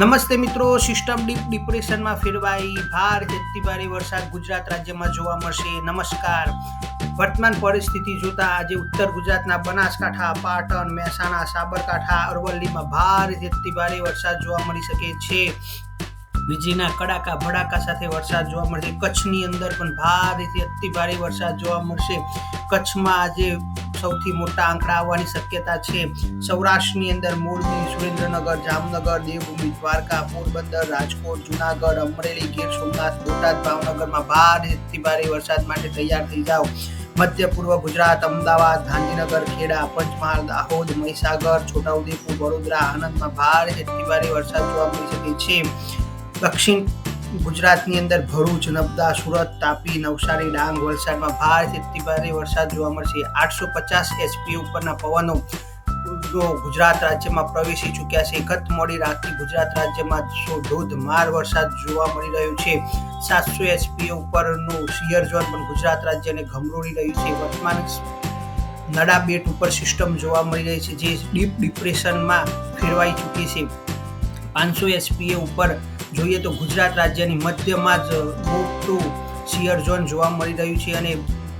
નમસ્તે મિત્રો, system deep ડિપ્રેશનમાં ફેરવાઈ ભારે અતિભારે વરસાદ ગુજરાત રાજ્યમાં જોવા મળશે. નમસ્કાર. વર્તમાન પરિસ્થિતિ જોતા આજે ઉત્તર ગુજરાતના બનાસકાંઠા, પાટણ, મહેસાણા, સાબરકાંઠા, અરવલ્લીમાં ભારે અતિભારે વરસાદ જોવા મળી શકે છે. વીજળીના કડાકા ભડાકા સાથે વરસાદ જોવા મળશે. કચ્છની અંદર પણ ભારેથી અતિભારે વરસાદ જોવા મળશે. કચ્છમાં આજે સૌથી મોટા આંકડા આવવાની શક્યતા છે. સૌરાષ્ટ્રની અંદર મોરબી, સુરેન્દ્રનગર, જામનગર, દેવભૂમિ, દ્વારકા, પોરબંદર, રાજકોટ, જુનાગઢ, અમરેલી, ગીર સોમનાથ, બોટાદ, ભાવનગરમાં ભારેથી ભારે વરસાદ માટે તૈયાર થઈ જાઓ. મધ્ય પૂર્વ ગુજરાત, અમદાવાદ, ગાંધીનગર, ખેડા, પંચમહાલ, દાહોદ, મહીસાગર, છોટાઉદેપુર, વડોદરા, આણંદમાં ભારેથી ભારે વરસાદ જોવા મળી શકે છે. દક્ષિણ ગુજરાતની અંદર ભરૂચ, નર્મદા, સુરત, તાપી, નવસારી, ડાંગ, વલસાડમાં ભારેથી ભારે વરસાદ જોવા મળશે. 850 HP ઉપરના પવનો ગુજરાત રાજ્યમાં પ્રવેશી ચૂક્યા છે. ગત મોડી રાતથી ગુજરાત રાજ્યમાં ધોધમાર વરસાદ જોવા મળી રહ્યો છે. 700 HP ઉપરનું શિયર ઝોન પણ ગુજરાત રાજ્યને ઘમરોળી રહ્યું છે. વર્તમાન નડા બેટ ઉપર સિસ્ટમ જોવા મળી રહી છે, જે ડીપ ડિપ્રેશનમાં ફેરવાઈ ચૂકી છે. 500 SP ઉપર જોઈએ તો ગુજરાત રાજ્યની મધ્યમાં જ મોટું શિયર ઝોન જોવા મળી રહ્યું છે અને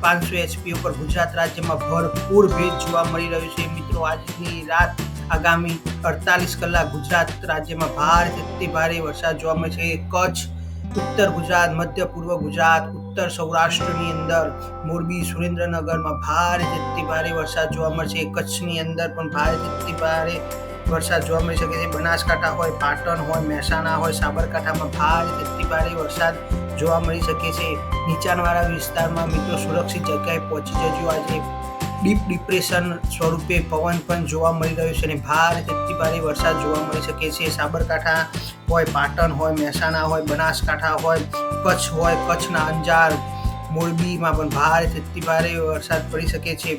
500 HP ઉપર ગુજરાત રાજ્યમાં ભરપૂર ભેજ જોવા મળી રહ્યું છે. મિત્રો, આજની રાત આગામી 48 કલાક ગુજરાત રાજ્યમાં ભારેથી ભારે વરસાદ જોવા મળશે. કચ્છ, ઉત્તર ગુજરાત, મધ્ય પૂર્વ ગુજરાત, ઉત્તર સૌરાષ્ટ્રની અંદર મોરબી, સુરેન્દ્રનગરમાં ભારેથી ભારે વરસાદ જોવા મળશે. કચ્છની અંદર પણ ભારેથી ભારે વરસાદ જોવા મળી શકે છે. બનાસકાંઠા હોય, પાટણ હોય, મહેસાણા હોય, સાબરકાંઠામાં ભારેથી ભારે વરસાદ જોવા મળી શકે છે. નીચાણવાળા વિસ્તારમાં મિત્રો સુરક્ષિત જગ્યાએ પહોંચી જજો. આજે ડીપ ડિપ્રેશન સ્વરૂપે પવન પણ જોવા મળી રહ્યું છે અને ભારેથી ભારે વરસાદ જોવા મળી શકે છે. સાબરકાંઠા હોય, પાટણ હોય, મહેસાણા હોય, બનાસકાંઠા હોય, કચ્છ હોય, કચ્છના અંજાર, મોરબીમાં પણ ભારેથી ભારે વરસાદ પડી શકે છે.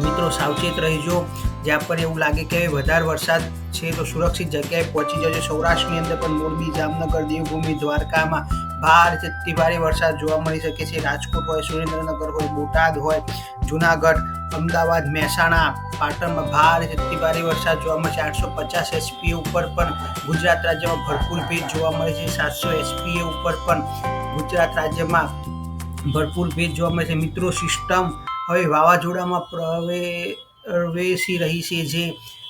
મિત્રો, સાવચેત રહીજો. જ્યાં પર એવું લાગે કે વધારે વરસાદ છે તો સુરક્ષિત જગ્યાએ પહોંચી જજો. સૌરાષ્ટ્રની અંદર પણ મોરબી, જામનગર, દેવભૂમિ, દ્વારકામાં ભારેથી ભારે વરસાદ જોવા મળી શકે છે. રાજકોટ હોય, સુરેન્દ્રનગર હોય, બોટાદ હોય, જુનાગઢ, અમદાવાદ, મહેસાણા, પાટણમાં ભારેથી ભારે વરસાદ જોવા મળશે. 850 SP ઉપર પણ ગુજરાત રાજ્યમાં ભરપૂર ભેજ જોવા મળે છે. 700 SP ઉપર પણ ગુજરાત રાજ્યમાં ભરપૂર ભેજ જોવા મળે છે. મિત્રો, સિસ્ટમ હવે વાવાઝોડામાં પ્રવેશી રહી છે, જે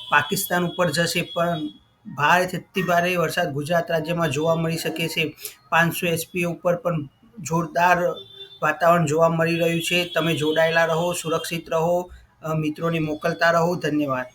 પાકિસ્તાન ઉપર જશે, પણ ભારેથી ભારે વરસાદ ગુજરાત રાજ્યમાં જોવા મળી શકે છે. 500 SP ઉપર પણ જોરદાર વાતાવરણ જોવા મળી રહ્યું છે. તમે જોડાયેલા રહો, સુરક્ષિત રહો, મિત્રોને મોકલતા રહો. ધન્યવાદ.